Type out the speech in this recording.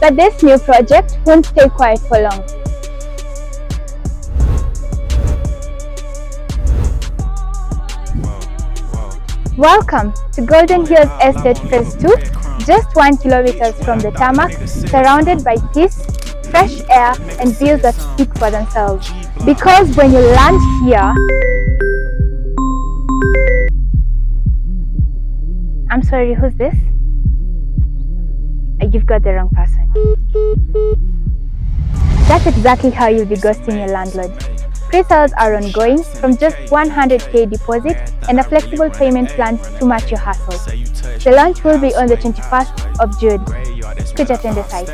But this new project won't stay quiet for long. Welcome to Golden Hills Estate Phase 2, just 1 kilometer from the tarmac, surrounded by peace, fresh air, and views that speak for themselves. Because when you land here, I'm sorry, who's this? You've got the wrong person. That's exactly how you'll be ghosting your landlord. Pre-sales are ongoing from just 100k deposit and a flexible payment plan to match your hustle. The launch will be on the 21st of June. Kuja twende site.